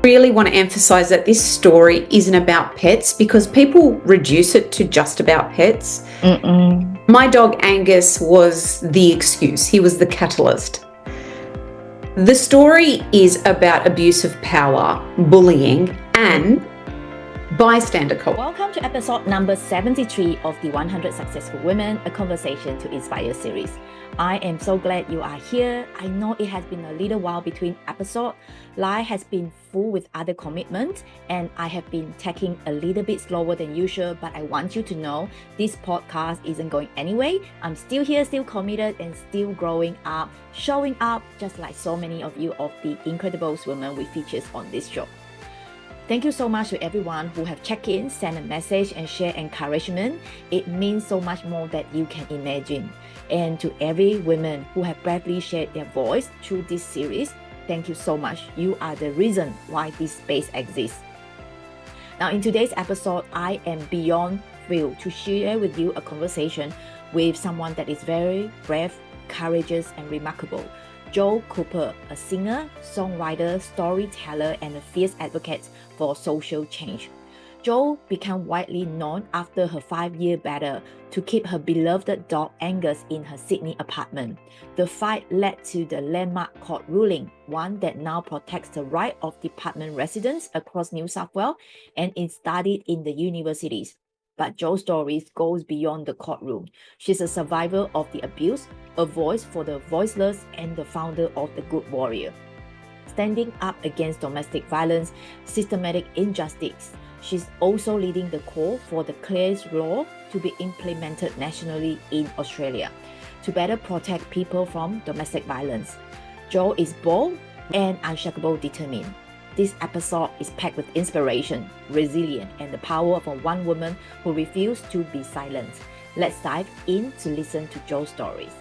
Really want to emphasize that this story isn't about pets because people reduce it to just about pets. My dog Angus was the excuse. He was the catalyst. The story is about abuse of power, bullying, and bystander culture. Welcome to episode number 73 of the 100 Successful Women, a Conversation to Inspire series. I am so glad you are here. I know it has been a little while between episodes. Life has been full with other commitments and I have been taking a little bit slower than usual, but I want you to know this podcast isn't going anyway. I'm still here, still committed and still growing up, showing up just like so many of you of the incredible women we feature on this show. Thank you so much to everyone who have checked in, sent a message and shared encouragement. It means so much more than you can imagine. And to every woman who have bravely shared their voice through this series, thank you so much. You are the reason why this space exists. Now in today's episode, I am beyond thrilled to share with you a conversation with someone that is very brave, courageous and remarkable. Jo Cooper, a singer, songwriter, storyteller, and a fierce advocate for social change. Jo became widely known after her 5-year battle to keep her beloved dog Angus in her Sydney apartment. The fight led to the landmark court ruling, one that now protects the right of department residents across New South Wales and is studied in the universities. But Jo's story goes beyond the courtroom. She's a survivor of the abuse, a voice for the voiceless, and the founder of the Good Warrior. Standing up against domestic violence, systematic injustice, she's also leading the call for the CLARES law to be implemented nationally in Australia to better protect people from domestic violence. Jo is bold and unshakable determined. This episode is packed with inspiration, resilience, and the power of a one woman who refused to be silenced. Let's dive in to listen to Jo's stories.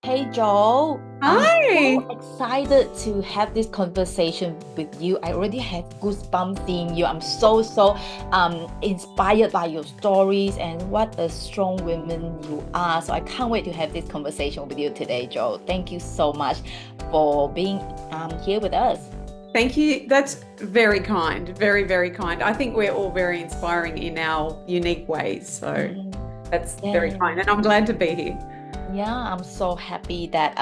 Hey Jo, Hi. I'm so excited to have this conversation with you. I already have goosebumps seeing you. I'm so inspired by your stories and what a strong woman you are. So I can't wait to have this conversation with you today, Jo. Thank you so much for being here with us. Thank you. That's very kind. Very, very kind. I think we're all very inspiring in our unique ways. So that's very kind. And I'm glad to be here. Yeah, I'm so happy that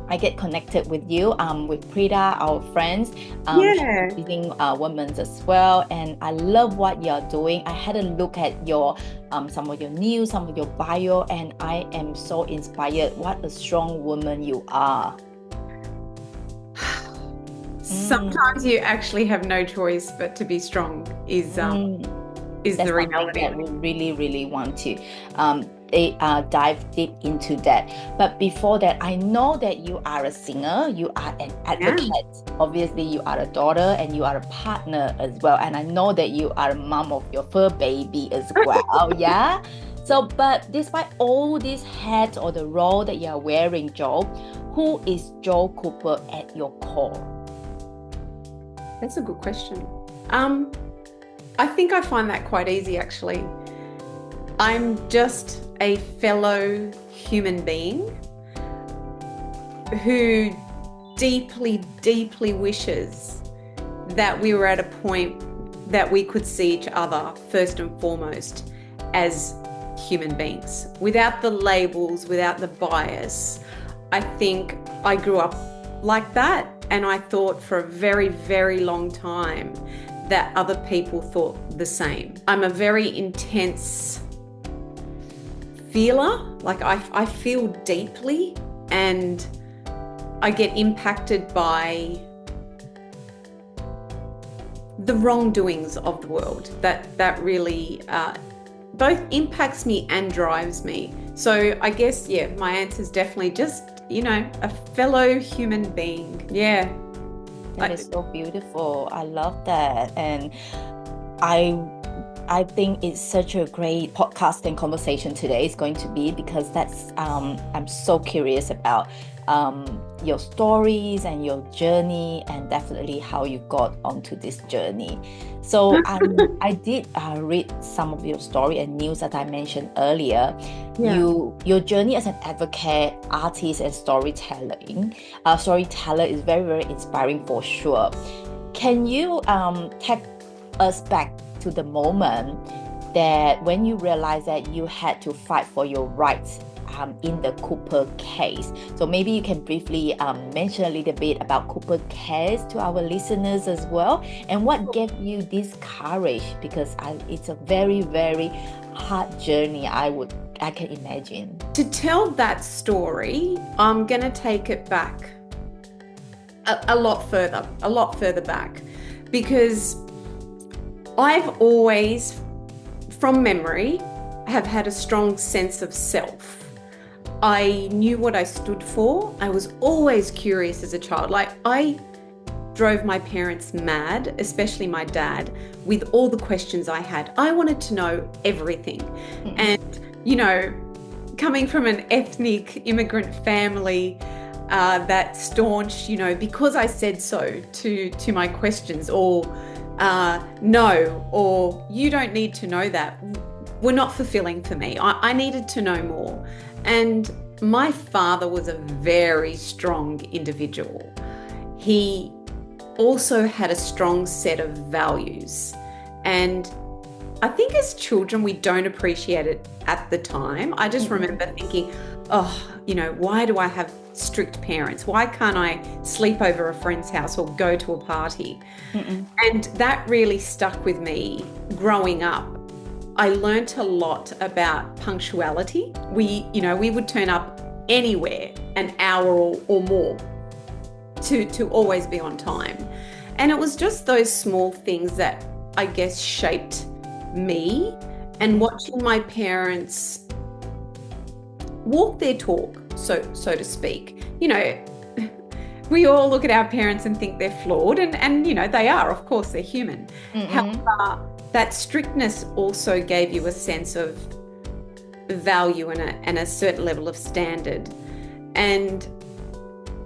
I get connected with you, with Prita, our friends, leading women as well. And I love what you're doing. I had a look at your some of your news, some of your bio, and I am so inspired. What a strong woman you are. Sometimes you actually have no choice but to be strong is the reality. That we really, really want to dive deep into that. But before that, I know that you are a singer, you are an advocate. Obviously, you are a daughter and you are a partner as well. And I know that you are a mom of your fur baby as well. Yeah. So, but despite all these hats or the role that you are wearing, Jo, who is Jo Cooper at your core? That's a good question. I think I find that quite easy, actually. I'm just a fellow human being who deeply, deeply wishes that we were at a point that we could see each other first and foremost as human beings, without the labels, without the bias. I think I grew up like that, and I thought for a very, very long time that other people thought the same. I'm a very intense feeler. Like I feel deeply and I get impacted by the wrongdoings of the world. That really both impacts me and drives me. So I guess, yeah, my answer is definitely just a fellow human being. Yeah. That is so beautiful. I love that. And I think it's such a great podcast and conversation today is going to be, because that's I'm so curious about your stories and your journey, and definitely how you got onto this journey. So I did read some of your story and news that I mentioned earlier. Yeah. Your journey as an advocate, artist, and storyteller is very, very inspiring for sure. Can you take us back to the moment that when you realized that you had to fight for your rights in the Cooper case? So maybe you can briefly mention a little bit about Cooper case to our listeners as well, and what gave you this courage, because it's a very, very hard journey, I can imagine. To tell that story, I'm going to take it back a lot further back, because I've always, from memory, have had a strong sense of self. I knew what I stood for. I was always curious as a child. Like, I drove my parents mad, especially my dad, with all the questions I had. I wanted to know everything. And, coming from an ethnic immigrant family, that staunch, because I said so to my questions, or no, or you don't need to know that, were not fulfilling for me. I needed to know more. And my father was a very strong individual. He also had a strong set of values. And I think as children, we don't appreciate it at the time. I just remember thinking, why do I have strict parents? Why can't I sleep over a friend's house or go to a party? And that really stuck with me growing up. I learnt a lot about punctuality. We would turn up anywhere an hour or more to always be on time. And it was just those small things that I guess shaped me, and watching my parents walk their talk, so to speak. We all look at our parents and think they're flawed, and they are, of course, they're human. However, that strictness also gave you a sense of value and a certain level of standard. And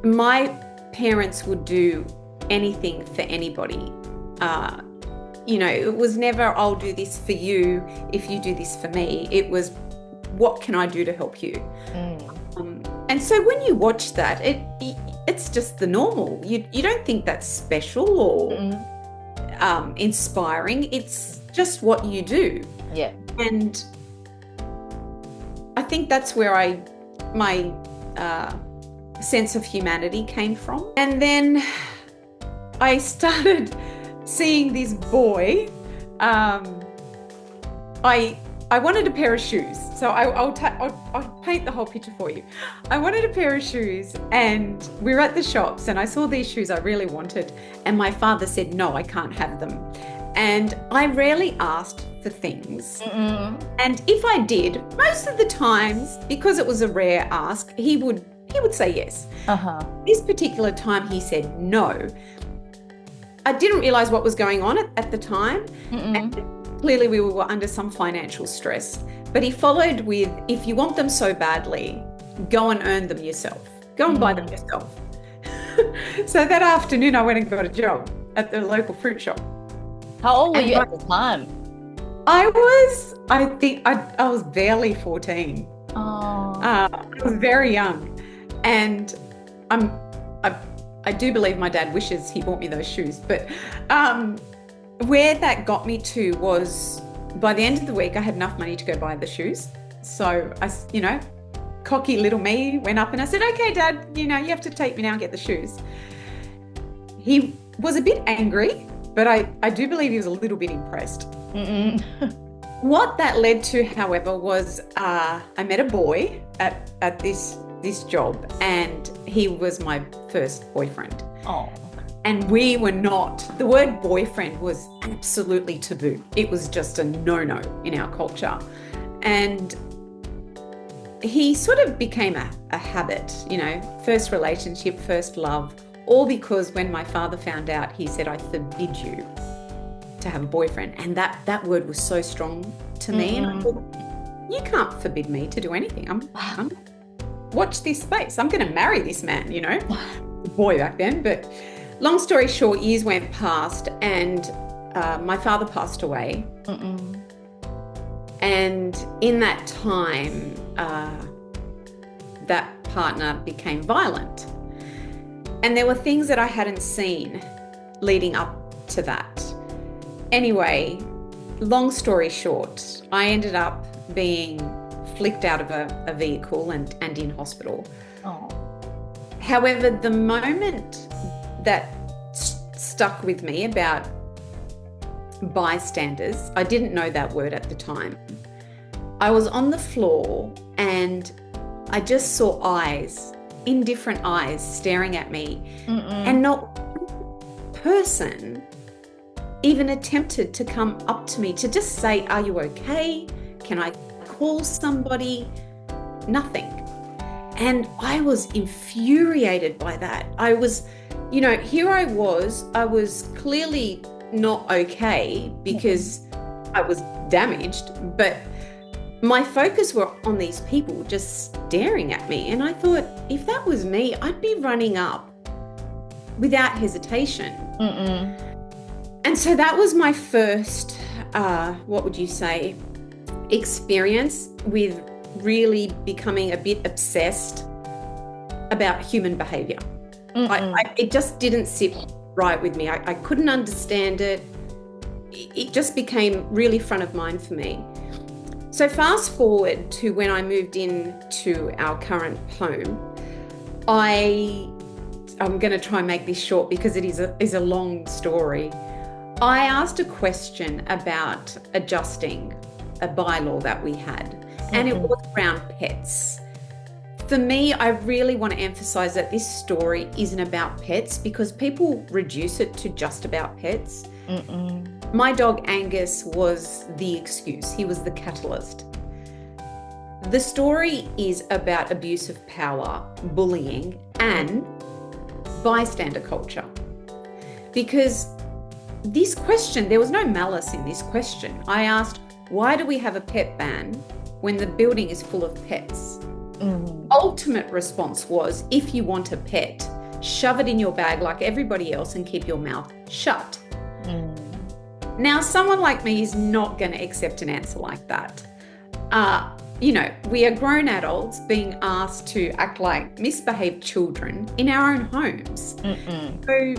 my parents would do anything for anybody. It was never, I'll do this for you if you do this for me. It was, what can I do to help you? And so when you watch that, it's just the normal. You don't think that's special or inspiring. It's just what you do. Yeah. And I think that's where my sense of humanity came from. And then I started seeing this boy. I wanted a pair of shoes. So I'll paint the whole picture for you. I wanted a pair of shoes, and we were at the shops, and I saw these shoes I really wanted, and my father said, no, I can't have them. And I rarely asked for things. And if I did, most of the times, because it was a rare ask, he would say yes. This particular time he said no. I didn't realize what was going on at the time. And clearly we were under some financial stress. But he followed with, if you want them so badly, go and earn them yourself. Go and buy them yourself. So that afternoon I went and got a job at the local fruit shop. How old were you at the time? I was barely 14. I was very young. And I do believe my dad wishes he bought me those shoes. But where that got me to was, by the end of the week, I had enough money to go buy the shoes. So I, cocky little me went up and I said, okay, Dad, you have to take me now and get the shoes. He was a bit angry, but I do believe he was a little bit impressed. What that led to, however, was I met a boy at this job, and he was my first boyfriend. And we were not, the word boyfriend was absolutely taboo. It was just a no-no in our culture. And he sort of became a habit, first relationship, first love, all because when my father found out, he said, I forbid you to have a boyfriend. And that word was so strong to me. And I thought, you can't forbid me to do anything. I'm watch this space. I'm going to marry this man, boy back then. But long story short, years went past and my father passed away. And in that time, that partner became violent. And there were things that I hadn't seen leading up to that. Anyway, long story short, I ended up being flicked out of a vehicle and in hospital. Oh. However, the moment that stuck with me about bystanders, I didn't know that word at the time. I was on the floor and I just saw eyes, indifferent eyes staring at me. And not one person even attempted to come up to me to just say, are you okay? Can I call somebody? Nothing. And I was infuriated by that. I was, here I was clearly not okay because I was damaged, but my focus were on these people just staring at me. And I thought, if that was me, I'd be running up without hesitation. And so that was my first, what would you say, experience with really becoming a bit obsessed about human behavior. It just didn't sit right with me. I couldn't understand it. It just became really front of mind for me. So fast forward to when I moved into our current home, I'm going to try and make this short because it is a long story. I asked a question about adjusting a bylaw that we had, and it was around pets. For me, I really want to emphasize that this story isn't about pets because people reduce it to just about pets. My dog Angus was the excuse. He was the catalyst. The story is about abuse of power, bullying, and bystander culture. Because this question, there was no malice in this question. I asked, why do we have a pet ban when the building is full of pets? Ultimate response was, if you want a pet, shove it in your bag like everybody else and keep your mouth shut. Now, someone like me is not going to accept an answer like that. We are grown adults being asked to act like misbehaved children in our own homes. So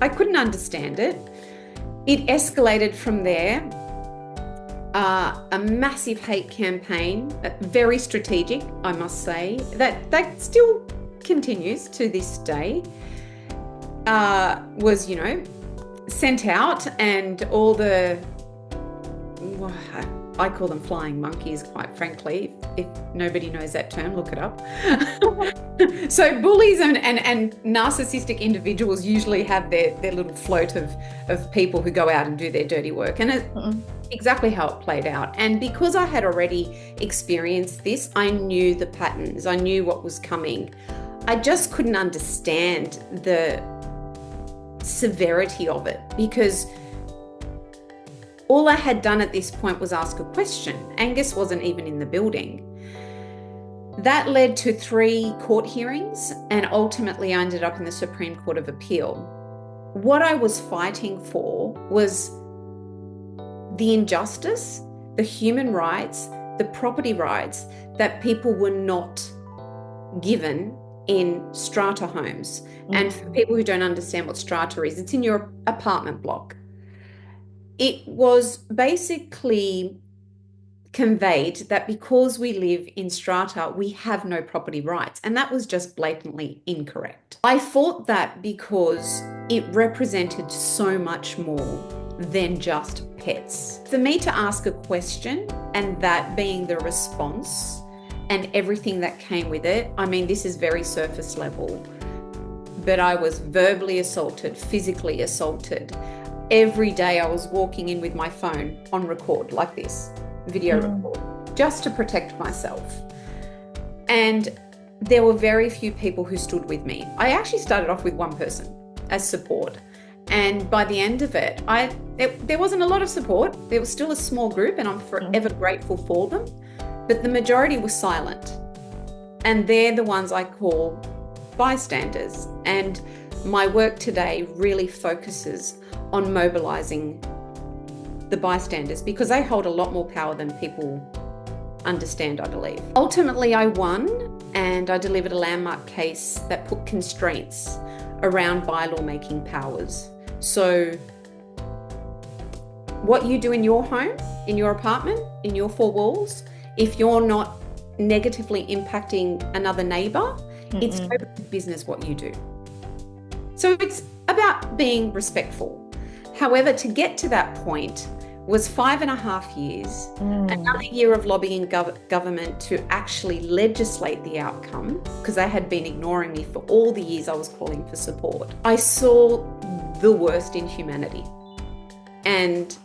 I couldn't understand it. It escalated from there. A massive hate campaign, very strategic, I must say, that still continues to this day, was, sent out, and all the, I call them flying monkeys, quite frankly. If nobody knows that term, look it up. So bullies and narcissistic individuals usually have their little float of people who go out and do their dirty work. And it's exactly how it played out. And because I had already experienced this, I knew the patterns. I knew what was coming. I just couldn't understand the severity of it because all I had done at this point was ask a question. Angus wasn't even in the building. That led to 3 court hearings, and ultimately I ended up in the Supreme Court of Appeal. What I was fighting for was the injustice, the human rights, the property rights that people were not given in strata homes. And for people who don't understand what strata is, it's in your apartment block. It was basically conveyed that because we live in strata, we have no property rights. And that was just blatantly incorrect. I fought that because it represented so much more than just pets. For me to ask a question and that being the response and everything that came with it, I mean, this is very surface level, but I was verbally assaulted, physically assaulted. Every day I was walking in with my phone on record like this, video record, just to protect myself. And there were very few people who stood with me. I actually started off with one person as support. And by the end of it, there wasn't a lot of support. There was still a small group, and I'm forever grateful for them. But the majority was silent. And they're the ones I call bystanders. And my work today really focuses on mobilizing the bystanders because they hold a lot more power than people understand, I believe. Ultimately, I won, and I delivered a landmark case that put constraints around bylaw making powers. So what you do in your home, in your apartment, in your four walls, if you're not negatively impacting another neighbor, it's nobody's business what you do. So it's about being respectful. However, to get to that point was 5.5 years, another year of lobbying government to actually legislate the outcome, because they had been ignoring me for all the years I was calling for support. I saw the worst in humanity. And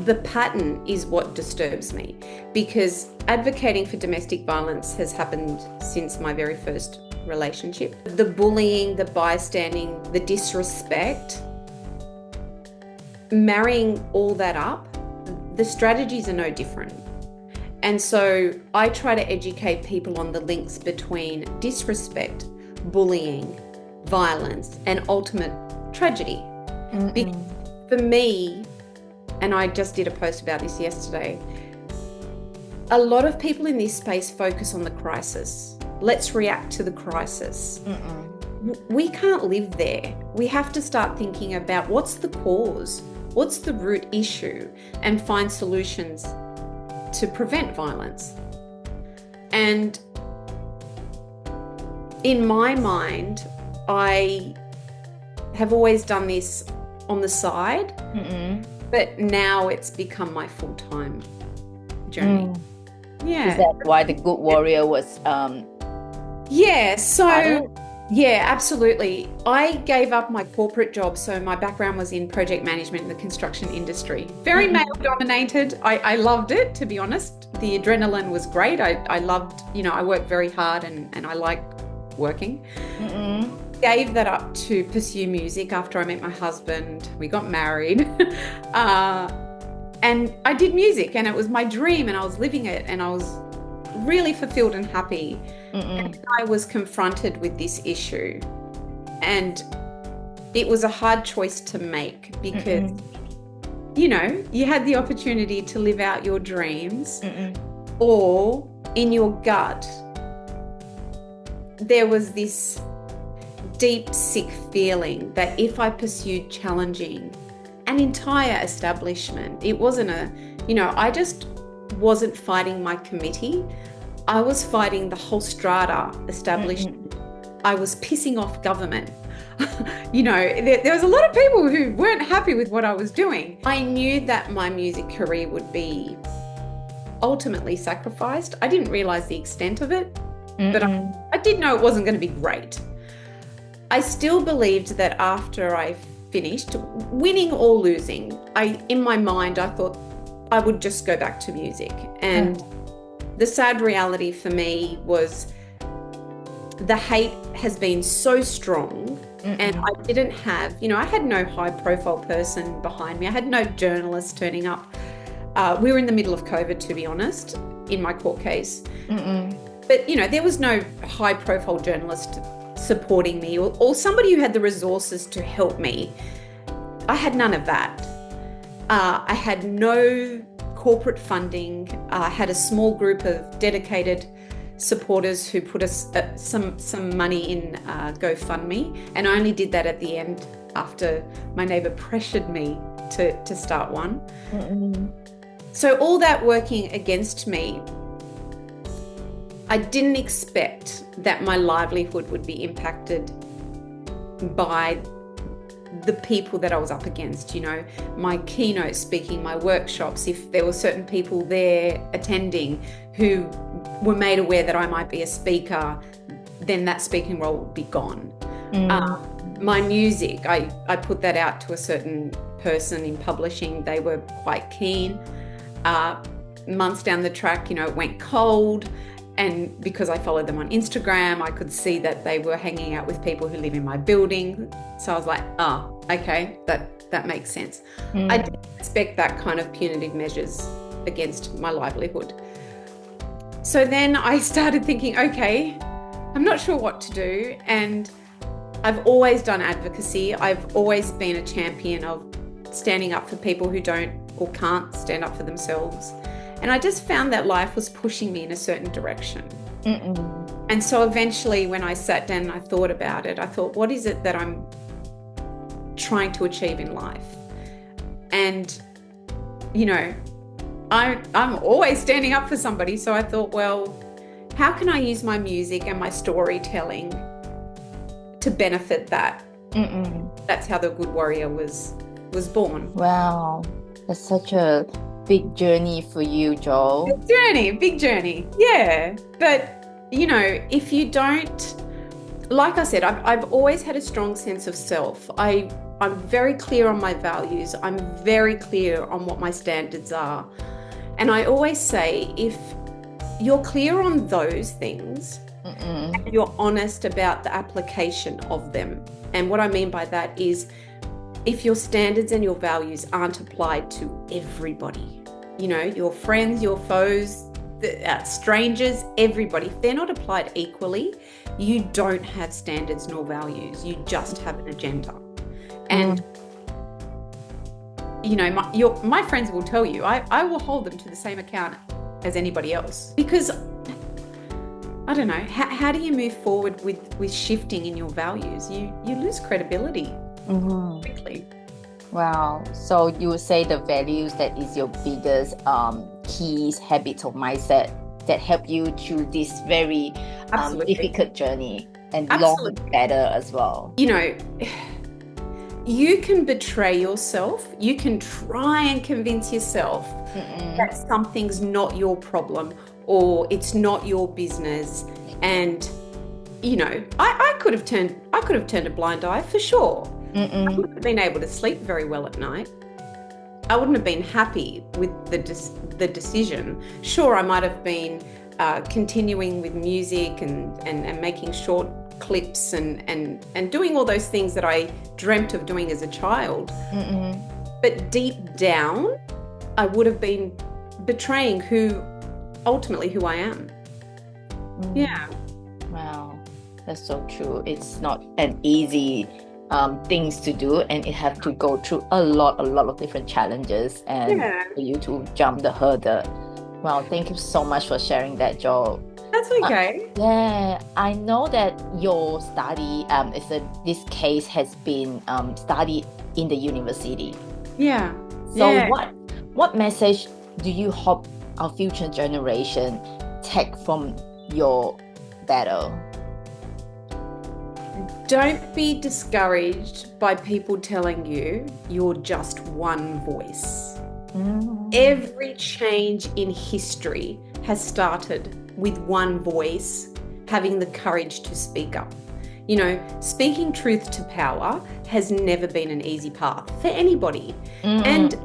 the pattern is what disturbs me, because advocating for domestic violence has happened since my very first relationship. The bullying, the bystanding, the disrespect, marrying all that up, the strategies are no different. And so I try to educate people on the links between disrespect, bullying, violence, and ultimate tragedy. Because for me, and I just did a post about this yesterday, a lot of people in this space focus on the crisis. Let's react to the crisis. We can't live there. We have to start thinking about what's the cause, what's the root issue, and find solutions to prevent violence. And in my mind, I have always done this on the side, but now it's become my full-time journey. Yeah. Is that why the Good Warrior was yeah, so yeah, absolutely. I gave up my corporate job. So my background was in project management in the construction industry. Very male dominated. I loved it, to be honest. The adrenaline was great. I loved, I worked very hard and I like working. Gave that up to pursue music after I met my husband. We got married. And I did music, and it was my dream, and I was living it, and I was really fulfilled and happy. And I was confronted with this issue, and it was a hard choice to make because you had the opportunity to live out your dreams, or in your gut there was this deep sick feeling that if I pursued challenging an entire establishment, it wasn't I just wasn't fighting my committee. I was fighting the whole strata establishment. I was pissing off government. There was a lot of people who weren't happy with what I was doing. I knew that my music career would be ultimately sacrificed. I didn't realize the extent of it, but I did know it wasn't going to be great. I still believed that after I finished, winning or losing, in my mind, I thought I would just go back to music. And the sad reality for me was the hate has been so strong, and I didn't have, I had no high profile person behind me. I had no journalist turning up. We were in the middle of COVID, to be honest, in my court case. But, there was no high profile journalist supporting me or somebody who had the resources to help me. I had none of that. I had no corporate funding. I had a small group of dedicated supporters who put us some money in GoFundMe, and I only did that at the end after my neighbour pressured me to start one. So all that working against me, I didn't expect that my livelihood would be impacted by the people that I was up against, my keynote speaking, my workshops. If there were certain people there attending who were made aware that I might be a speaker, then that speaking role would be gone. My music, I put that out to a certain person in publishing. They were quite keen. Months down the track, it went cold. And because I followed them on Instagram, I could see that they were hanging out with people who live in my building. So I was like, oh, okay, that makes sense. I didn't expect that kind of punitive measures against my livelihood. So then I started thinking, okay, I'm not sure what to do. And I've always done advocacy. I've always been a champion of standing up for people who don't or can't stand up for themselves. And I just found that life was pushing me in a certain direction. And so eventually when I sat down and I thought about it, I thought, what is it that I'm trying to achieve in life? And, you know, I'm always standing up for somebody. So I thought, well, how can I use my music and my storytelling to benefit that? That's how The Good Warrior was born. Wow, that's such a big journey for you, Jo. Big journey. Yeah. But, you know, if you don't, like I said, I've always had a strong sense of self. I'm very clear on my values. I'm very clear on what my standards are. And I always say, if you're clear on those things, and you're honest about the application of them. And what I mean by that is, if your standards and your values aren't applied to everybody, you know, your friends, your foes, strangers, everybody, if they're not applied equally, you don't have standards nor values. You just have an agenda. And, you know, my friends will tell you, I will hold them to the same account as anybody else, because I don't know, how do you move forward with shifting in your values? You lose credibility quickly. Wow. So you would say the values that is your biggest keys, habits, or mindset that help you through this very difficult journey and long better as well. You know, you can betray yourself. You can try and convince yourself that something's not your problem or it's not your business. And, you know, I could have turned a blind eye for sure. I wouldn't have been able to sleep very well at night. I wouldn't have been happy with the decision. Sure, I might have been continuing with music and making short clips and doing all those things that I dreamt of doing as a child. But deep down, I would have been betraying who I am. Yeah. Wow, that's so true. It's not an easy things to do, and it have to go through a lot of different challenges and for you to jump the hurdle. Wow, thank you so much for sharing that, Jo. That's okay. Yeah, I know that your study this case has been studied in the university. Yeah. So what message do you hope our future generation take from your battle? Don't be discouraged by people telling you you're just one voice. Every change in history has started with one voice having the courage to speak up. You know, speaking truth to power has never been an easy path for anybody. And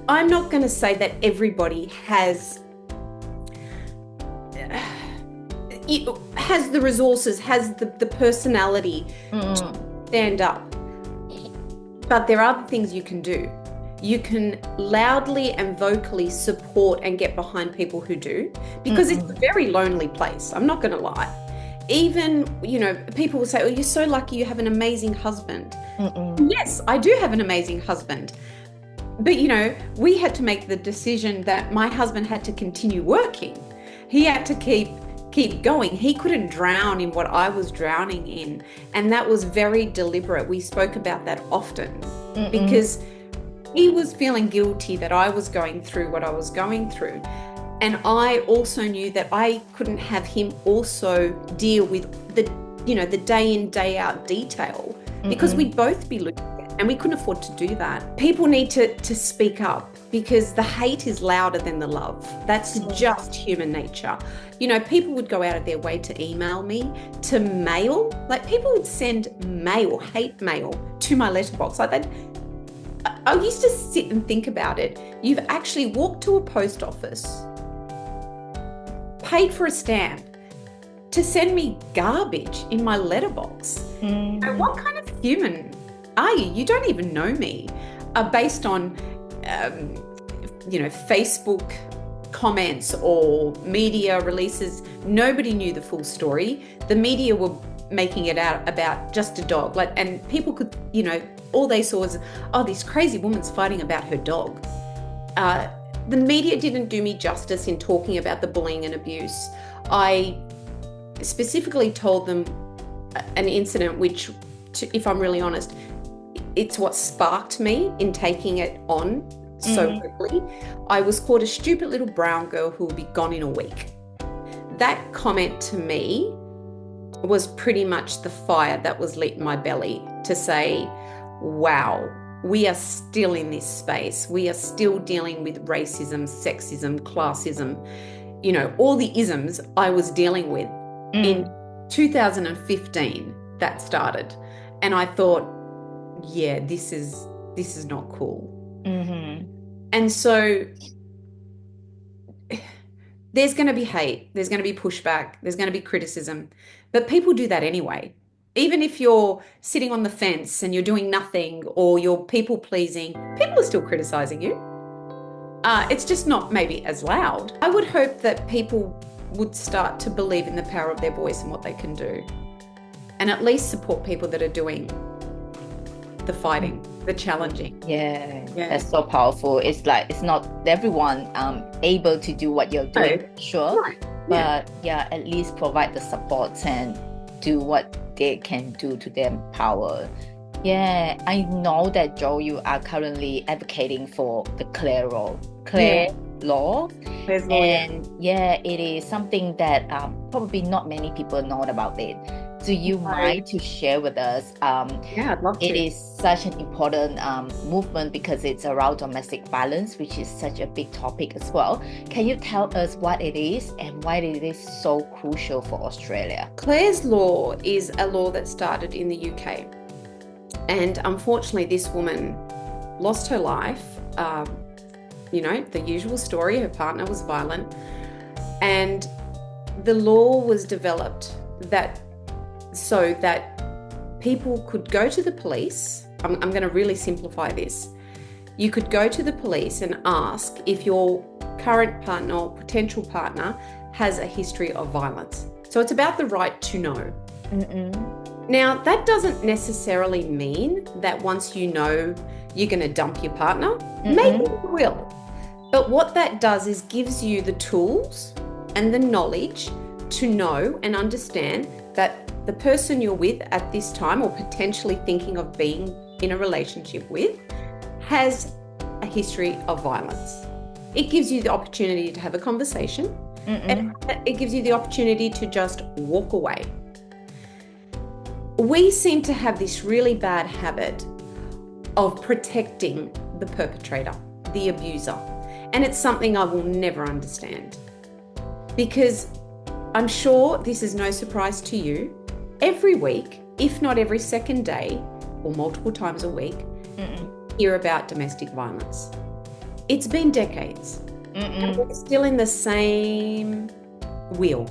I'm not going to say that everybody has the resources, has the personality to stand up. But there are things you can do. You can loudly and vocally support and get behind people who do, because it's a very lonely place. I'm not going to lie. Even, you know, people will say, oh, you're so lucky you have an amazing husband. Yes, I do have an amazing husband. But, you know, we had to make the decision that my husband had to continue working. He had to keep going. He couldn't drown in what I was drowning in. And that was very deliberate. We spoke about that often because he was feeling guilty that I was going through what I was going through. And I also knew that I couldn't have him also deal with the day in, day out detail, because we'd both be losing it, and we couldn't afford to do that. People need to speak up, because the hate is louder than the love. That's just human nature. You know, people would go out of their way to email me, to mail. Like, people would send mail, hate mail, to my letterbox. Like, I used to sit and think about it. You've actually walked to a post office, paid for a stamp, to send me garbage in my letterbox. What kind of human are you? You don't even know me. Based on, Facebook comments or media releases, nobody knew the full story. The media were making it out about just a dog, and people could, all they saw was, oh, this crazy woman's fighting about her dog. The media didn't do me justice in talking about the bullying and abuse. I specifically told them an incident which, if I'm really honest, it's what sparked me in taking it on so quickly. I was called a stupid little brown girl who will be gone in a week. That comment to me was pretty much the fire that was lit in my belly to say, wow, we are still in this space. We are still dealing with racism, sexism, classism, all the isms I was dealing with. In 2015, that started. And I thought, yeah, this is not cool. And so there's going to be hate, there's going to be pushback, there's going to be criticism, but people do that anyway. Even if you're sitting on the fence and you're doing nothing or you're people pleasing, people are still criticizing you. It's just not maybe as loud. I would hope that people would start to believe in the power of their voice and what they can do, and at least support people that are doing the fighting, the challenging. Yeah, that's so powerful. It's like it's not everyone able to do what you're doing, sure, right. But at least provide the support and do what they can do to their power. Yeah, I know that Joe, you are currently advocating for the Clare law. And it is something that probably not many people know about it. Do you mind to share with us? I'd love to. It is such an important movement because it's around domestic violence, which is such a big topic as well. Can you tell us what it is and why it is so crucial for Australia? Clare's law is a law that started in the UK. And unfortunately, this woman lost her life. The usual story, her partner was violent. And the law was developed so that people could go to the police. I'm going to really simplify this. You could go to the police and ask if your current partner or potential partner has a history of violence. So it's about the right to know. Now, that doesn't necessarily mean that once you know you're going to dump your partner. Maybe you will. But what that does is gives you the tools and the knowledge to know and understand that the person you're with at this time or potentially thinking of being in a relationship with has a history of violence. It gives you the opportunity to have a conversation and it gives you the opportunity to just walk away. We seem to have this really bad habit of protecting the perpetrator, the abuser. And it's something I will never understand. Because I'm sure this is no surprise to you. Every week, if not every second day, or multiple times a week, hear about domestic violence. It's been decades. And we're still in the same wheel.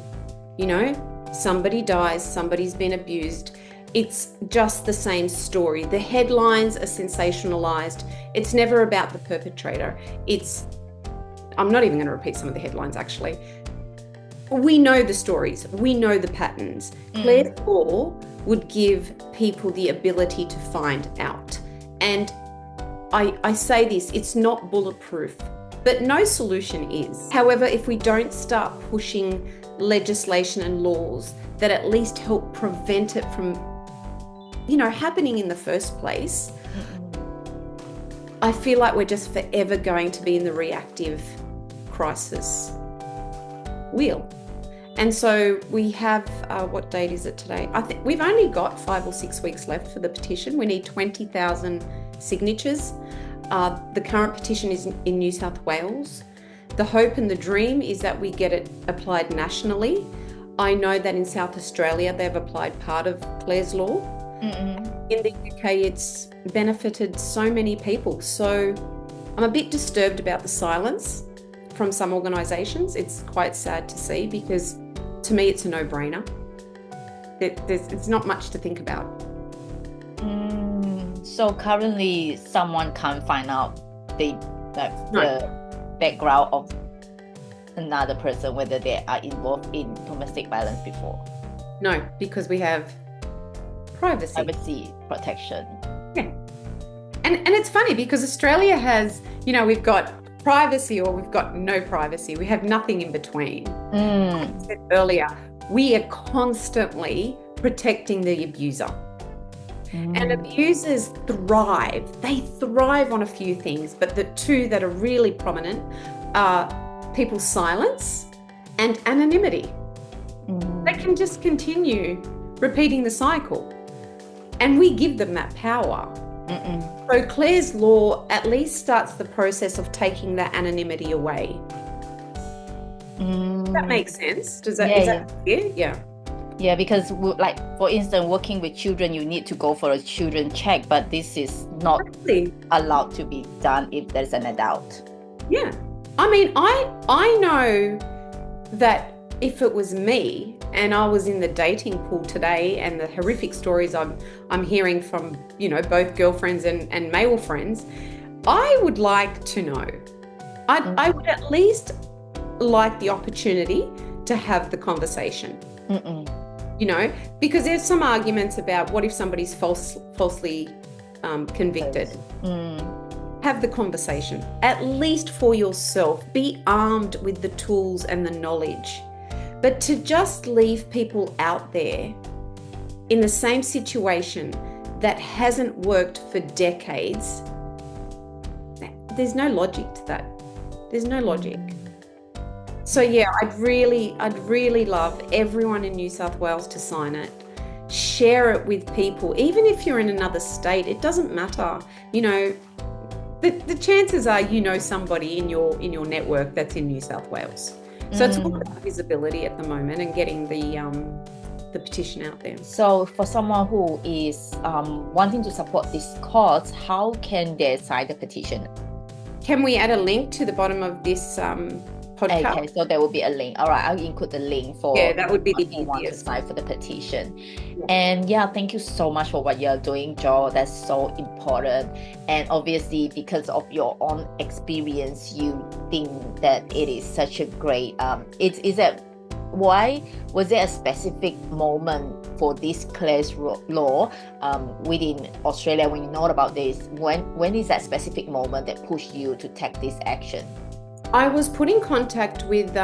Somebody dies, somebody's been abused. It's just the same story. The headlines are sensationalized. It's never about the perpetrator. I'm not even going to repeat some of the headlines, actually. We know the stories. We know the patterns. Clare's law would give people the ability to find out. And I say this, it's not bulletproof, but no solution is. However, if we don't start pushing legislation and laws that at least help prevent it from happening in the first place, I feel like we're just forever going to be in the reactive crisis wheel. And so we have, what date is it today? I think we've only got 5 or 6 weeks left for the petition. We need 20,000 signatures. The current petition is in New South Wales. The hope and the dream is that we get it applied nationally. I know that in South Australia, they've applied part of Clare's law. In the UK, it's benefited so many people. So I'm a bit disturbed about the silence from some organisations. It's quite sad to see because to me, it's a no-brainer. It's not much to think about. So currently, someone can't find out the background of another person, whether they are involved in domestic violence before. No, because we have privacy protection. Yeah. And it's funny because Australia has, we've got privacy or we've got no privacy. We have nothing in between. Like I said earlier, we are constantly protecting the abuser. And abusers thrive. They thrive on a few things, but the two that are really prominent are people's silence and anonymity. They can just continue repeating the cycle. And we give them that power. So Clare's Law at least starts the process of taking that anonymity away. Does that make sense? Is that clear? Yeah. Yeah, because like, for instance, working with children, you need to go for a children check, but this is not allowed to be done if there's an adult. Yeah. I mean, I know that if it was me and I was in the dating pool today and the horrific stories I'm hearing from, both girlfriends and male friends, I would like to know. I would at least like the opportunity to have the conversation. Because there's some arguments about what if somebody's falsely convicted. Have the conversation, at least for yourself. Be armed with the tools and the knowledge. But to just leave people out there in the same situation that hasn't worked for decades, there's no logic to that. There's no logic. So yeah, I'd really love everyone in New South Wales to sign it. Share it with people, even if you're in another state. It doesn't matter. The chances are somebody in your network that's in New South Wales. So it's all about visibility at the moment and getting the petition out there. So for someone who is wanting to support this cause, how can they sign the petition? Can we add a link to the bottom of this podcast? Okay, so there will be a link. All right, I'll include the link for that would be the easiest. Want to sign for the petition. Yeah. And thank you so much for what you're doing, Jo. That's so important. And obviously, because of your own experience, you think that it is such a great. Why was there a specific moment for this Clare's Law within Australia when you know about this? When is that specific moment that pushed you to take this action? I was put in contact with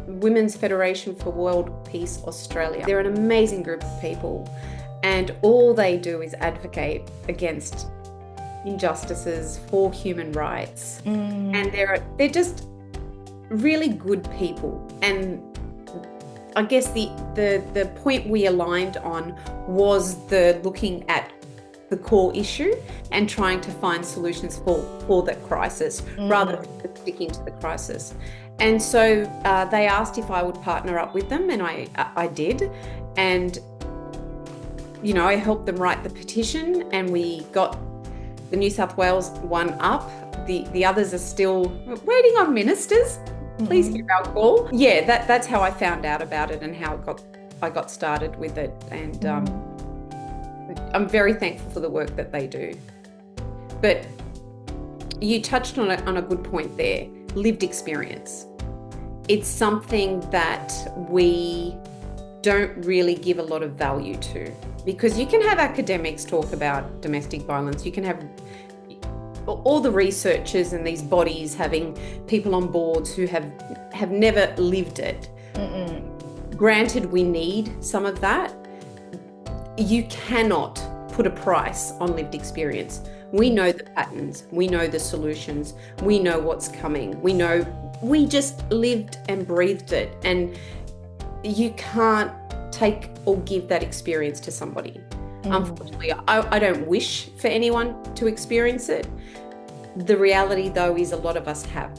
Women's Federation for World Peace Australia. They're an amazing group of people, and all they do is advocate against injustices, for human rights, and they're just really good people. And I guess the point we aligned on was the looking at the core issue and trying to find solutions for that crisis rather than sticking to the crisis. And so they asked if I would partner up with them, and I did. And I helped them write the petition, and we got the New South Wales one up. The others are still waiting on ministers. Please hear our call. Yeah, that's how I found out about it and how I got started with it. And I'm very thankful for the work that they do. But you touched on a good point there, lived experience. It's something that we don't really give a lot of value to, because you can have academics talk about domestic violence. You can have all the researchers and these bodies having people on boards who have never lived it. Granted, we need some of that. You cannot put a price on lived experience. We know the patterns, we know the solutions, we know what's coming, we just lived and breathed it, and you can't take or give that experience to somebody. Unfortunately, I don't wish for anyone to experience it. The reality, though, is a lot of us have,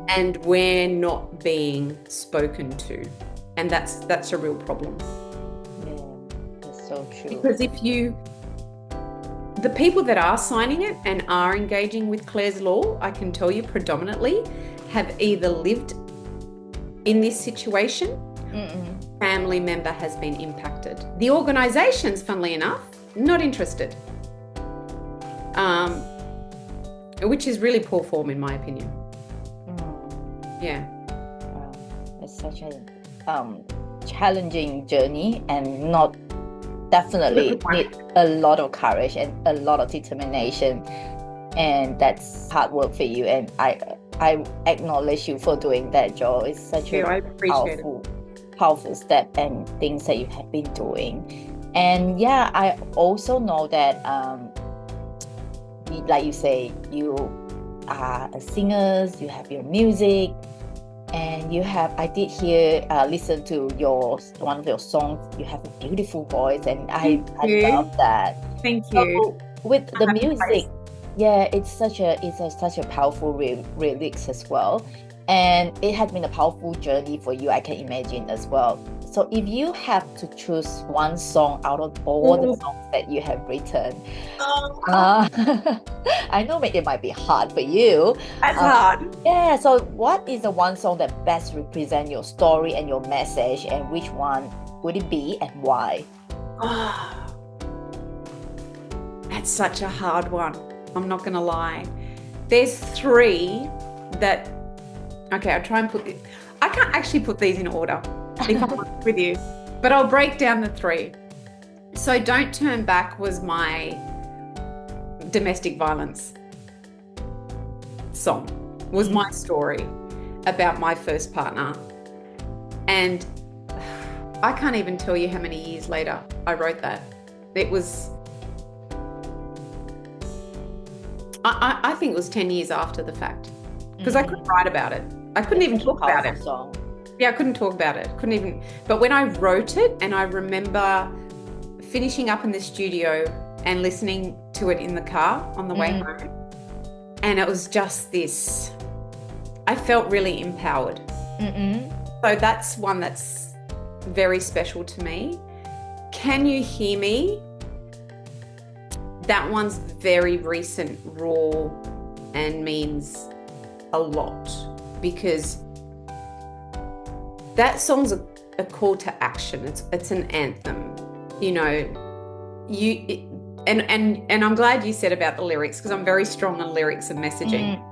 and we're not being spoken to, and that's a real problem. So true. Because the people that are signing it and are engaging with Clare's Law, I can tell you predominantly have either lived in this situation, family member has been impacted. The organizations, funnily enough, not interested, which is really poor form in my opinion. Yeah. Wow. It's such a challenging journey, and not definitely need a lot of courage and a lot of determination, and that's hard work for you, and I acknowledge you for doing that, Jo. It's such a powerful step and things that you have been doing. And yeah, I also know that like you say, you are a singer, you have your music, and you have, I did hear, listen to one of your songs. You have a beautiful voice, and I love that. Thank you. So with the music, yeah, it's such a powerful lyrics as well, and it has been a powerful journey for you, I can imagine as well. So if you have to choose one song out of all the songs that you have written, I know it might be hard for you. That's hard. Yeah, so what is the one song that best represents your story and your message, and which one would it be and why? That's such a hard one. I'm not going to lie. There's three that, okay, I'll try and I can't actually put these in order if I'm honest with you, but I'll break down the three. So Don't Turn Back was my domestic violence song, was my story about my first partner. And I can't even tell you how many years later I wrote that. It was, I think it was 10 years after the fact, because I couldn't write about it. I couldn't even talk about it. Yeah, I couldn't talk about it. Couldn't even. But when I wrote it, and I remember finishing up in the studio and listening to it in the car on the way home, and it was just this, I felt really empowered. So that's one that's very special to me. Can You Hear Me? That one's very recent, raw, and means a lot, because that song's a call to action. It's an anthem, you know. And I'm glad you said about the lyrics, because I'm very strong on lyrics and messaging.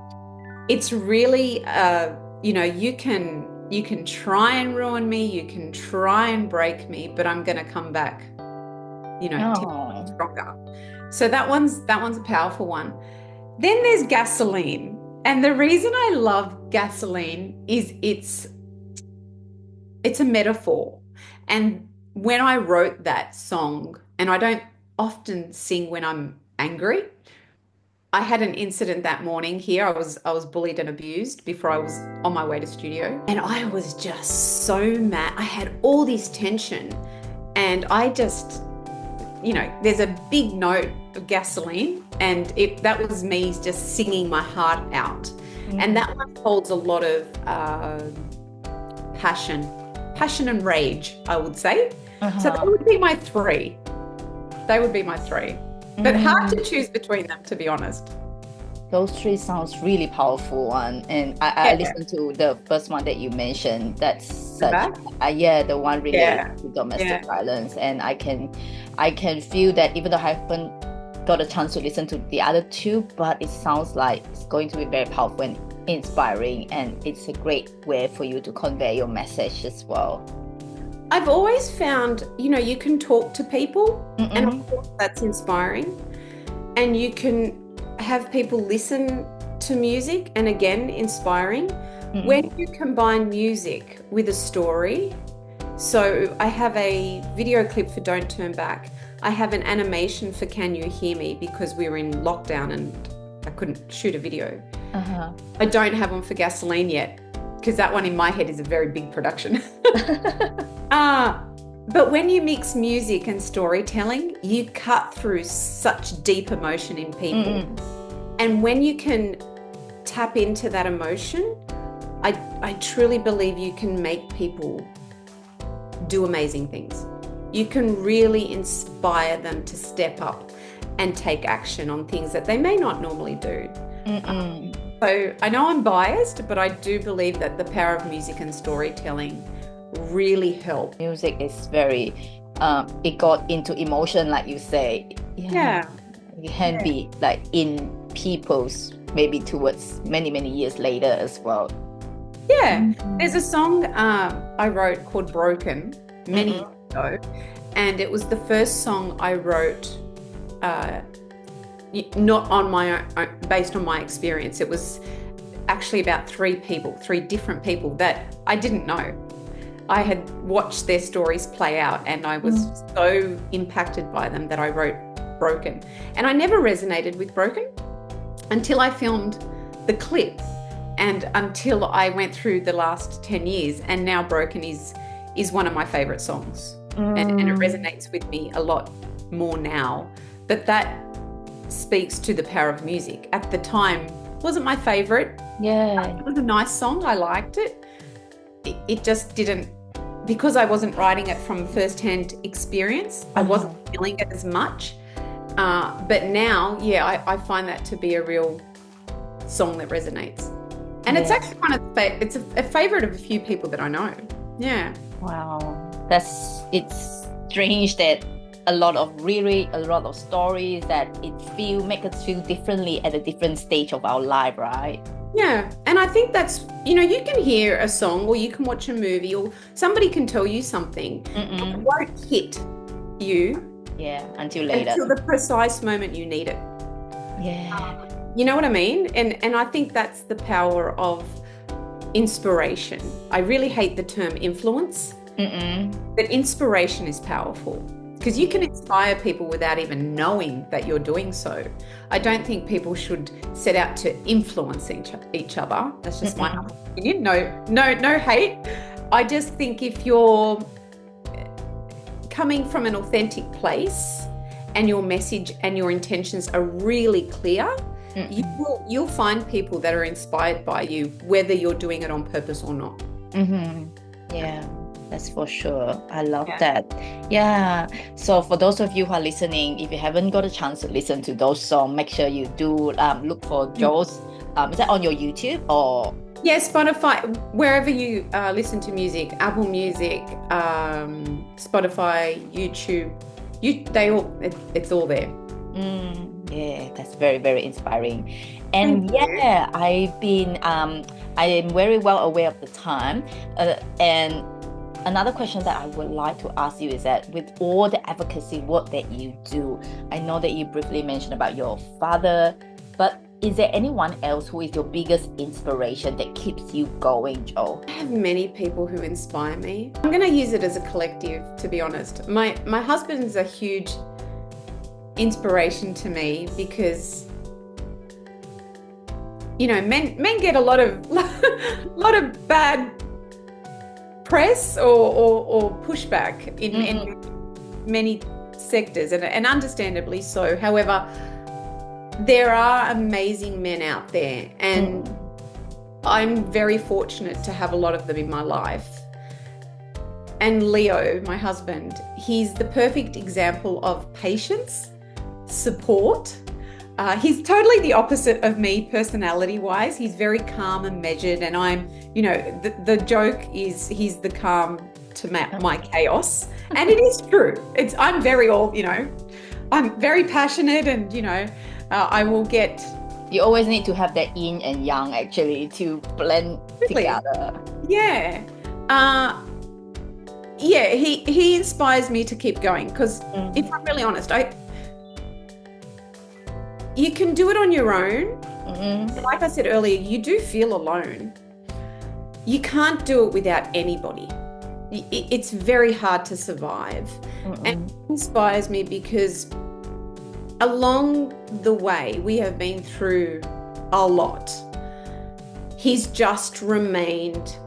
It's really, you know, you can try and ruin me, you can try and break me, but I'm going to come back, you know, stronger. So that one's a powerful one. Then there's Gasoline. And the reason I love Gasoline is it's a metaphor. And when I wrote that song, and I don't often sing when I'm angry, I had an incident that morning here. I was bullied and abused before I was on my way to studio. And I was just so mad. I had all this tension, and I just, you know, there's a big note of Gasoline, and that was me just singing my heart out. And that one holds a lot of passion and rage, I would say. So that would be my three. They would be my three. But hard to choose between them, to be honest. Those three sounds really powerful one, and I listened to the first one that you mentioned. That's such the one related to domestic violence, and I can feel that, even though I haven't got a chance to listen to the other two, but it sounds like it's going to be very powerful and inspiring, and it's a great way for you to convey your message as well. I've always found, you know, you can talk to people, and of course that's inspiring, and you can have people listen to music, and again, inspiring. When you combine music with a story, so I have a video clip for Don't Turn Back. I have an animation for Can You Hear Me, because we were in lockdown and I couldn't shoot a video. I don't have one for Gasoline yet, because that one in my head is a very big production. But when you mix music and storytelling, you cut through such deep emotion in people. And when you can tap into that emotion, I truly believe you can make people do amazing things. You can really inspire them to step up and take action on things that they may not normally do. So So I know I'm biased, but I do believe that the power of music and storytelling really help. Music is very, it got into emotion, like you say. Yeah. It can be like in people's, maybe towards many, many years later as well. Yeah. There's a song I wrote called Broken many years ago, and it was the first song I wrote not on my own, based on my experience. It was actually about three different people that I didn't know. I had watched their stories play out, and I was so impacted by them that I wrote Broken. And I never resonated with Broken until I filmed the clip, and until I went through the last 10 years, and now Broken is one of my favorite songs. And it resonates with me a lot more now. But that speaks to the power of music. At the time, wasn't my favorite. Yeah. It was a nice song. I liked it. It just didn't, because I wasn't writing it from first-hand experience, I wasn't feeling it as much. But now, I find that to be a real song that resonates. And it's actually it's a favorite of a few people that I know. Yeah. Wow. It's strange that a lot of stories that make us feel differently at a different stage of our life, right? Yeah. And I think that's, you can hear a song, or you can watch a movie, or somebody can tell you something, but it won't hit you. Yeah, until later. Until the precise moment you need it. Yeah. You know what I mean? And I think that's the power of inspiration. I really hate the term influence, but inspiration is powerful, because you can inspire people without even knowing that you're doing so. I don't think people should set out to influence each other. That's just my opinion. No hate. I just think if you're coming from an authentic place and your message and your intentions are really clear, you'll find people that are inspired by you, whether you're doing it on purpose or not. Yeah, that's for sure. I love that. Yeah. So for those of you who are listening, if you haven't got a chance to listen to those songs, make sure you do look for Jo's. Is that on your YouTube or? Yeah, Spotify, wherever you listen to music, Apple Music, Spotify, YouTube, it's all there. Yeah, that's very, very inspiring. And I am very well aware of the time. And another question that I would like to ask you is that with all the advocacy work that you do, I know that you briefly mentioned about your father, but is there anyone else who is your biggest inspiration that keeps you going, Jo? I have many people who inspire me. I'm going to use it as a collective, to be honest. My husband is a huge inspiration to me, because men get a lot of bad press or pushback in many sectors, and understandably so. However, there are amazing men out there, and I'm very fortunate to have a lot of them in my life. And Leo, my husband, he's the perfect example of patience, support. He's totally the opposite of me personality-wise. He's very calm and measured, and I'm, the joke is he's the calm to my chaos. And it is true. I'm very passionate, and, I will get... You always need to have that yin and yang, actually, to blend together. Yeah. He inspires me to keep going, because if I'm really honest, you can do it on your own. Like I said earlier, you do feel alone. You can't do it without anybody. It's very hard to survive. And it inspires me because along the way, we have been through a lot. He's just remained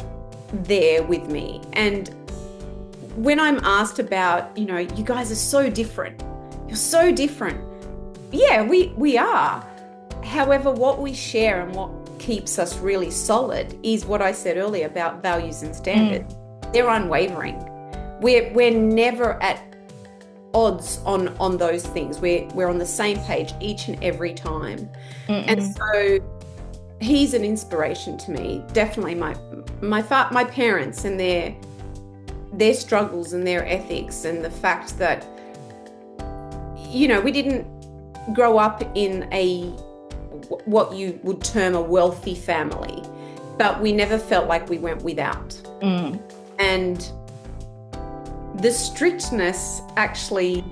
there with me. And when I'm asked about, you guys are so different. You're so different. Yeah, we are. However, what we share and what keeps us really solid is what I said earlier about values and standards. They're unwavering. We're never at odds on those things. We're on the same page each and every time. And so he's an inspiration to me. Definitely my parents and their struggles and their ethics, and the fact that, we didn't grow up in what you would term a wealthy family, but we never felt like we went without. And the strictness actually,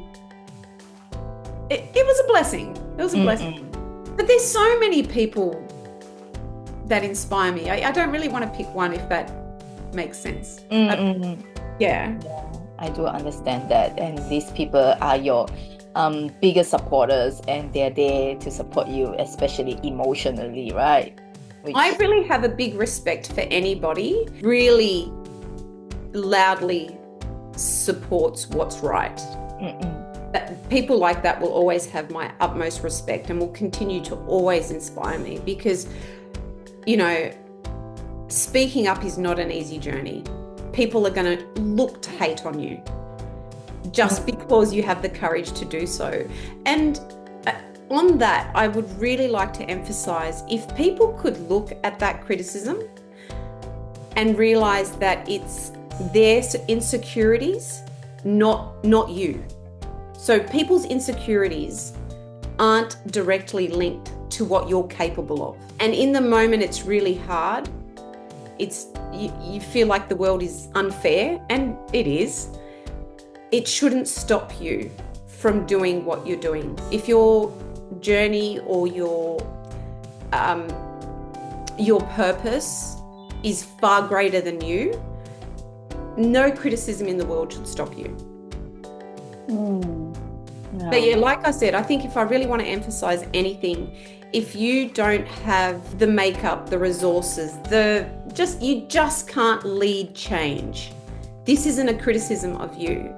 it was a blessing. It was a blessing. But there's so many people that inspire me. I don't really want to pick one, if that makes sense. Yeah, I do understand that. And these people are your biggest supporters, and they're there to support you, especially emotionally, right? I really have a big respect for anybody really loudly supports what's right. That people like that will always have my utmost respect and will continue to always inspire me, because, speaking up is not an easy journey. People are going to look to hate on you just because you have the courage to do so. And on that, I would really like to emphasize, if people could look at that criticism and realize that it's their insecurities, not you. So people's insecurities aren't directly linked to what you're capable of. And in the moment, it's really hard. You feel like the world is unfair, and it is. It shouldn't stop you from doing what you're doing. If your journey or your purpose is far greater than you, no criticism in the world should stop you. No. But yeah, like I said, I think if I really want to emphasize anything, if you don't have the makeup, the resources, you just can't lead change. This isn't a criticism of you.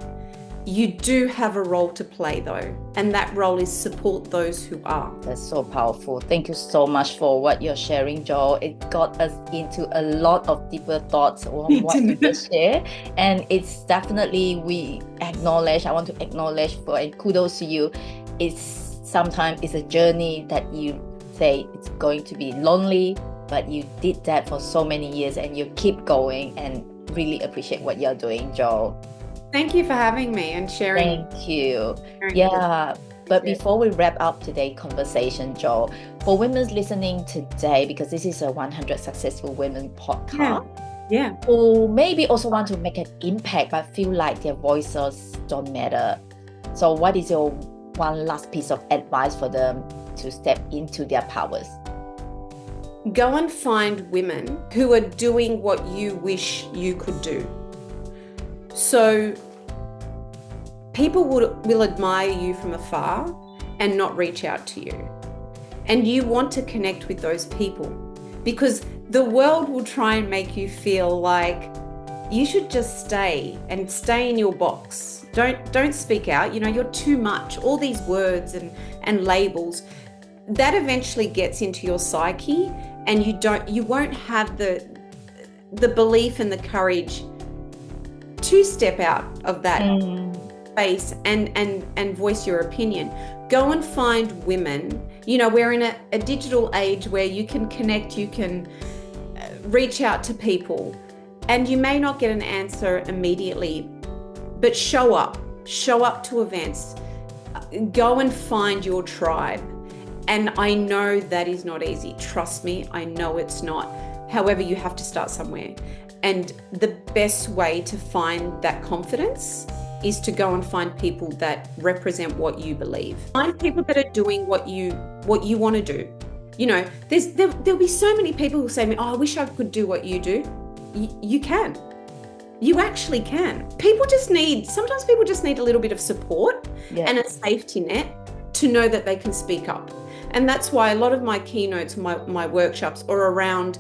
You do have a role to play, though, and that role is support those who are. That's so powerful. Thank you so much for what you're sharing, Jo. It got us into a lot of deeper thoughts on what you just shared, and it's definitely I want to acknowledge and kudos to you. Sometimes it's a journey that you say it's going to be lonely, but you did that for so many years and you keep going, and really appreciate what you're doing, Jo. Thank you for having me and sharing. Thank you. Yeah, but before we wrap up today's conversation, Jo, for women listening today, because this is a 100 Successful Women podcast, who maybe also want to make an impact but feel like their voices don't matter. So what is your one last piece of advice for them to step into their powers? Go and find women who are doing what you wish you could do. So people will admire you from afar and not reach out to you. And you want to connect with those people, because the world will try and make you feel like you should just stay in your box. Don't speak out. You're too much. All these words and labels, that eventually gets into your psyche, and you won't have the belief and the courage to step out of that space and voice your opinion. Go and find women. We're in a digital age where you can connect, you can reach out to people, and you may not get an answer immediately, but show up to events. Go and find your tribe. And I know that is not easy. Trust me, I know it's not. However, you have to start somewhere. And the best way to find that confidence is to go and find people that represent what you believe. Find people that are doing what you want to do. There'll be so many people who say to me, "Oh, I wish I could do what you do." You can. You actually can. Sometimes people just need a little bit of support and a safety net to know that they can speak up. And that's why a lot of my keynotes, my workshops are around,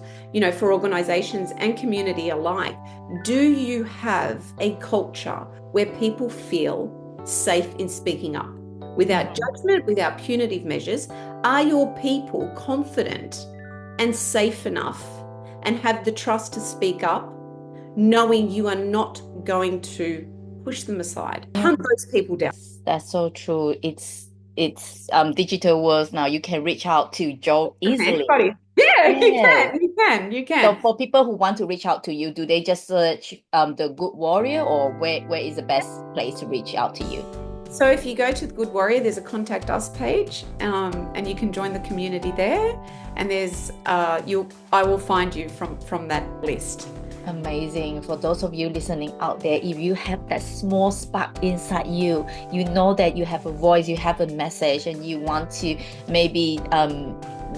for organizations and community alike. Do you have a culture where people feel safe in speaking up without judgment, without punitive measures? Are your people confident and safe enough and have the trust to speak up, knowing you are not going to push them aside, hunt those people down? That's so true. It's digital world now. You can reach out to Jo easily. Anybody. Yeah, Yeah, Yeah. you So can. for people who want to reach out to you, do they just search the Good Warrior, or where is the best place to reach out to you? So if you go to the Good Warrior, there's a contact us page, and you can join the community there. And there's I will find you from that list. Amazing. For those of you listening out there, if you have that small spark inside you, you know that you have a voice, you have a message, and you want to maybe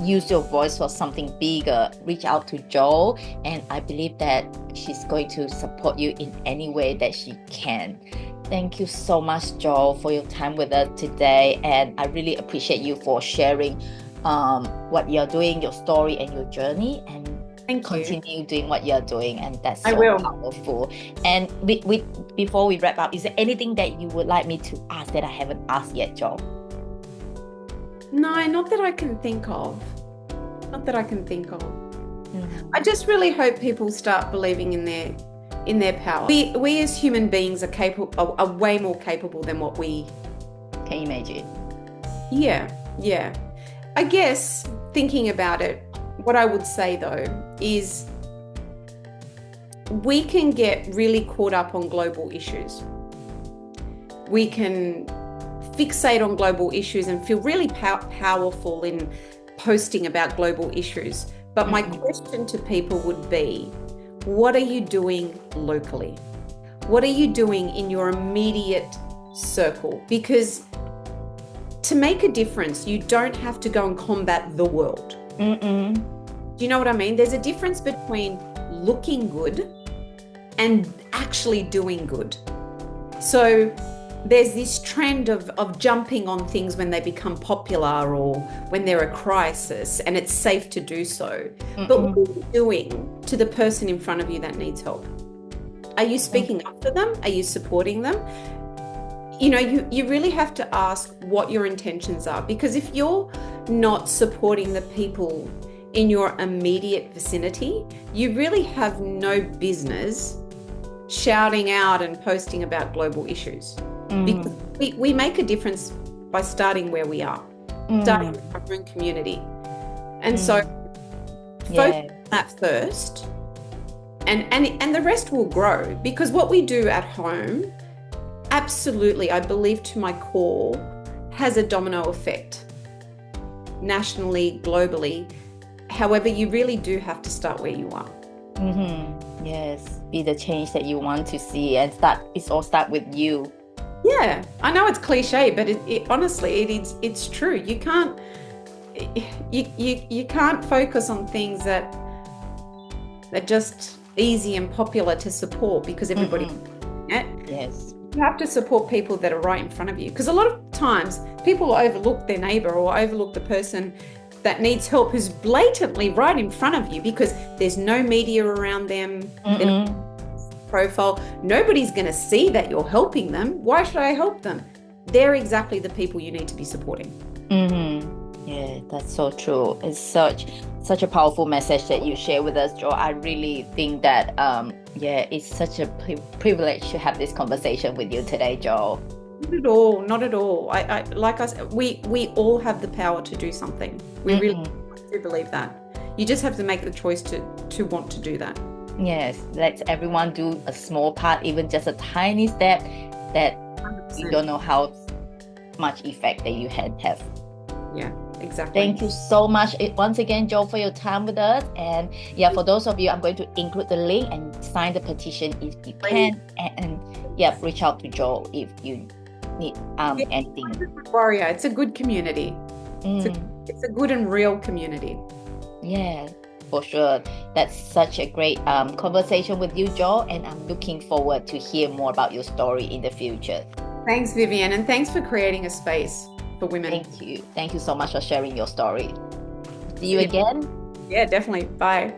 use your voice for something bigger, reach out to Jo, and I believe that she's going to support you in any way that she can. Thank you so much, Jo, for your time with us today, and I really appreciate you for sharing what you're doing, your story and your journey, and Thank you. continue doing what you're doing, and that's I so will. powerful. And before we wrap up, is there anything that you would like me to ask that I haven't asked yet, Jo? No, not that I can think of. Not that I can think of. Mhm. I just really hope people start believing in their power. We as human beings are way more capable than what we. Can you imagine? Yeah. I guess thinking about it, what I would say though is we can get really caught up on global issues. We can fixate on global issues and feel really powerful in posting about global issues. But my question to people would be, what are you doing locally? What are you doing in your immediate circle? Because to make a difference, you don't have to go and combat the world. Do you know what I mean? There's a difference between looking good and actually doing good. So there's this trend of jumping on things when they become popular or when they're a crisis, and it's safe to do so. But what are you doing to the person in front of you that needs help? Are you speaking up for them? Are you supporting them? You know, you really have to ask what your intentions are, because if you're not supporting the people in your immediate vicinity, you really have no business shouting out and posting about global issues. Because we make a difference by starting where we are, starting with our own community. And so focus on that first, and the rest will grow, because what we do at home, absolutely, I believe to my core, has a domino effect nationally, globally. However, you really do have to start where you are. Yes, be the change that you want to see, and it's all start with you. Yeah, I know it's cliche, but it honestly, it's true. You can't focus on things that are just easy and popular to support because everybody. Yes. You have to support people that are right in front of you, because a lot of times people overlook their neighbor or overlook the person that needs help who's blatantly right in front of you, because there's no media around them. Profile. Nobody's going to see that you're helping them. Why should I help them? They're exactly the people you need to be supporting. Yeah, that's so true. It's such a powerful message that you share with us, Jo. I really think that it's such a privilege to have this conversation with you today, Jo. Not at all. I like I said, we all have the power to do something. We really do believe that. You just have to make the choice to want to do that. Yes, let everyone do a small part, even just a tiny step, that 100%. You don't know how much effect that you have. Yeah, exactly. Thank you so much once again, Jo, for your time with us. And yeah, for those of you, I'm going to include the link and sign the petition if you can. And reach out to Jo if you need anything. Warrior, it's a good community. It's a good and real community. Yeah, for sure. That's such a great conversation with you, Jo, and I'm looking forward to hear more about your story in the future. Thanks, Vivienne, and thanks for creating a space for women. Thank you so much for sharing your story. See you again. Yeah, definitely. Bye.